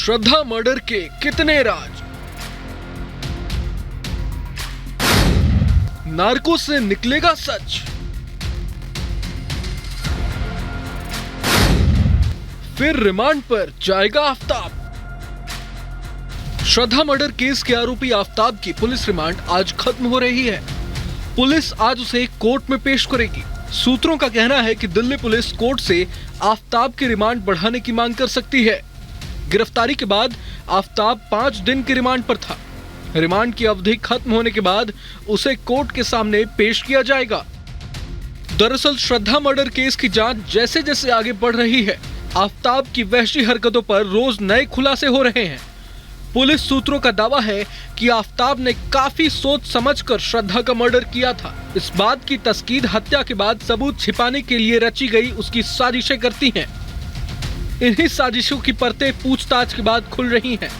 श्रद्धा murder के कितने राज, narco से निकलेगा सच, फिर रिमांड पर जाएगा आफताब। श्रद्धा मर्डर केस के आरोपी आफताब की पुलिस रिमांड आज खत्म हो रही है। पुलिस आज उसे कोर्ट में पेश करेगी। सूत्रों का कहना है कि दिल्ली पुलिस कोर्ट से आफताब की रिमांड बढ़ाने की मांग कर सकती है। गिरफ्तारी के बाद आफताब 5 दिन की रिमांड पर था। रिमांड की अवधि खत्म होने के बाद उसे कोर्ट के सामने पेश किया जाएगा। दरअसल श्रद्धा मर्डर केस की जांच जैसे जैसे आगे बढ़ रही है, आफताब की वहशी हरकतों पर रोज नए खुलासे हो रहे हैं। पुलिस सूत्रों का दावा है कि आफताब ने काफी सोच समझकर श्रद्धा का मर्डर किया था। इस बात की तस्कीद हत्या के बाद सबूत छिपाने के लिए रची गई उसकी साजिशें करती हैं। इन्हीं साजिशों की परतें पूछताछ के बाद खुल रही हैं।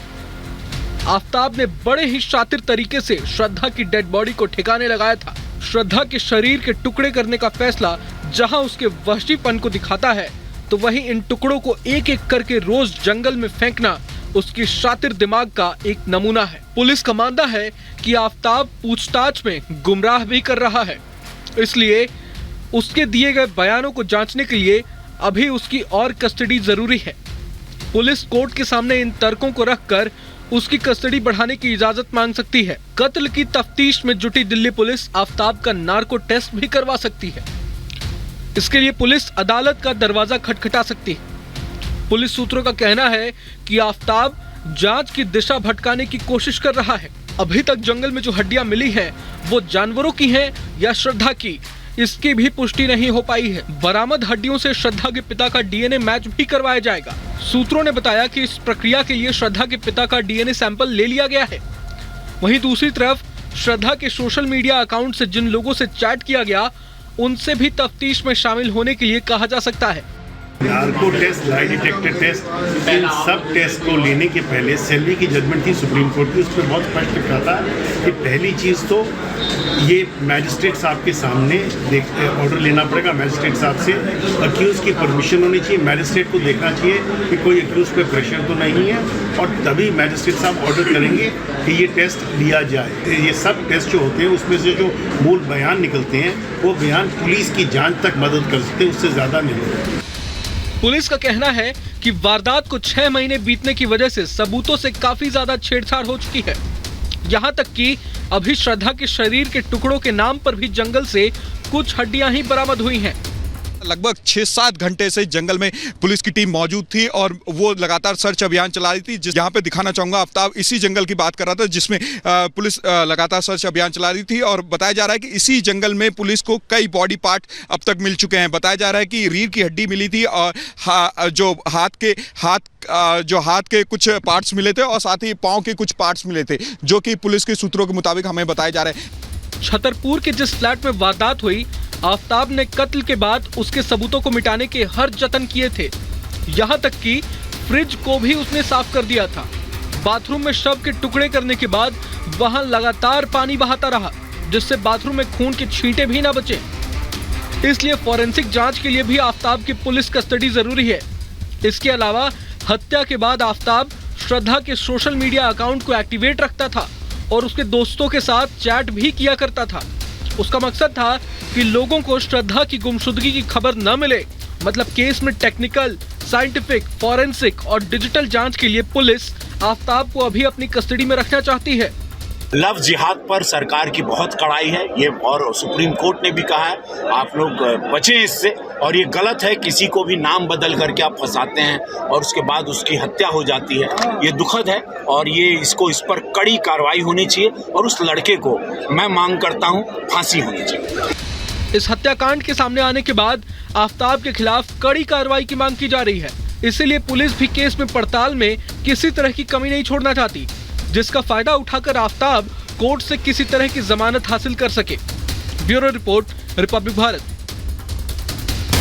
आफताब ने बड़े ही शातिर तरीके से श्रद्धा की डेड बॉडी को ठिकाने लगाया था। श्रद्धा के शरीर के टुकड़े करने का फैसला जहां उसके वहशीपन को दिखाता है, तो वहीं इन टुकड़ों को एक एक करके रोज जंगल में फेंकना उसकी शातिर दिमाग का एक नमूना है। पुलिस का मानना है कि आफताब पूछताछ में गुमराह भी कर रहा है, इसलिए उसके दिए गए बयानों को जांचने के लिए अभी उसकी और कस्टडी जरूरी है। पुलिस कोर्ट के सामने इन तर्कों को रखकर उसकी कस्टडी बढ़ाने की इजाजत मांग सकती है। कत्ल की तफ्तीश में जुटी दिल्ली पुलिस आफताब का नार्को टेस्ट भी करवा सकती है। इसके लिए पुलिस अदालत का दरवाजा खटखटा सकती है। पुलिस सूत्रों का कहना है कि आफताब जांच की दिशा भटकाने की कोशिश कर रहा है। अभी तक जंगल में जो हड्डियां मिली हैं, वो जानवरों की हैं या श्रद्धा की, इसकी भी पुष्टि नहीं हो पाई है। बरामद हड्डियों से श्रद्धा के पिता का डीएनए मैच भी करवाया जाएगा। सूत्रों ने बताया कि इस प्रक्रिया के लिए श्रद्धा के पिता का डीएनए सैंपल ले लिया गया है। वहीं दूसरी तरफ श्रद्धा के सोशल मीडिया अकाउंट से जिन लोगों से चैट किया गया, उनसे भी तफ्तीश में शामिल होने के लिए कहा जा सकता है। Narco test, lie detector test, इन सब टेस्ट को लेने के पहले सेल्वी की जजमेंट थी सुप्रीम कोर्ट की, उस पर बहुत स्पष्ट लिखा था कि पहली चीज़ तो ये मैजिस्ट्रेट साहब के सामने ऑर्डर लेना पड़ेगा। मैजिस्ट्रेट साहब से अक्यूज़ की परमिशन होनी चाहिए। मैजिस्ट्रेट को देखना चाहिए कि कोई अक्यूज़ पे प्रेशर तो नहीं है, और तभी मैजिस्ट्रेट साहब ऑर्डर करेंगे कि ये टेस्ट लिया जाए। ये सब टेस्ट जो होते हैं उसमें से जो मूल बयान निकलते हैं, वो बयान पुलिस की जाँच तक मदद कर सकते हैं, उससे ज़्यादा नहीं। पुलिस का कहना है कि वारदात को 6 महीने बीतने की वजह से सबूतों से काफी ज्यादा छेड़छाड़ हो चुकी है। यहाँ तक कि अभी श्रद्धा के शरीर के टुकड़ों के नाम पर भी जंगल से कुछ हड्डियां ही बरामद हुई हैं। लगभग 6-7 घंटे से जंगल में पुलिस की टीम मौजूद थी और वो लगातार सर्च अभियान चला रही थी। यहाँ पे दिखाना चाहूंगा, आफताब इसी जंगल की बात कर रहा था जिसमें पुलिस लगातार सर्च अभियान चला रही थी, और बताया जा रहा है कि इसी जंगल में पुलिस को कई बॉडी पार्ट अब तक मिल चुके हैं। बताया जा रहा है कि रीढ़ की हड्डी मिली थी और जो हाथ के कुछ पार्ट्स मिले थे, और साथ ही पाँव के कुछ पार्ट्स मिले थे, जो कि पुलिस के सूत्रों के मुताबिक हमें बताया जा रहा है। छतरपुर के जिस फ्लैट में वारदात हुई, आफताब ने कत्ल के बाद उसके सबूतों को मिटाने के हर जतन किए थे। यहाँ तक कि फ्रिज को भी उसने साफ कर दिया था। बाथरूम में शव के टुकड़े करने के बाद वहां लगातार पानी बहाता रहा, जिससे बाथरूम में खून के छींटे भी ना बचे। इसलिए फॉरेंसिक जांच के लिए भी आफताब की पुलिस कस्टडी जरूरी है। इसके अलावा हत्या के बाद आफताब श्रद्धा के सोशल मीडिया अकाउंट को एक्टिवेट रखता था और उसके दोस्तों के साथ चैट भी किया करता था। उसका मकसद था कि लोगों को श्रद्धा की गुमशुदगी की खबर न मिले। मतलब केस में टेक्निकल, साइंटिफिक, फॉरेंसिक और डिजिटल जांच के लिए पुलिस आफताब को अभी अपनी कस्टडी में रखना चाहती है। लव जिहाद पर सरकार की बहुत कड़ाई है ये, और सुप्रीम कोर्ट ने भी कहा है आप लोग बचें इससे, और ये गलत है किसी को भी नाम बदल करके आप फंसाते हैं और उसके बाद उसकी हत्या हो जाती है। ये दुखद है और ये इस पर कड़ी कार्रवाई होनी चाहिए, और उस लड़के को मैं मांग करता हूँ फांसी होनी चाहिए। इस हत्याकांड के सामने आने के बाद आफताब के खिलाफ कड़ी कार्रवाई की मांग की जा रही है। इसीलिए पुलिस भी केस में पड़ताल में किसी तरह की कमी नहीं छोड़ना चाहती, जिसका फायदा उठाकर आफताब कोर्ट से किसी तरह की जमानत हासिल कर सके। Bureau report, Republic Bharat.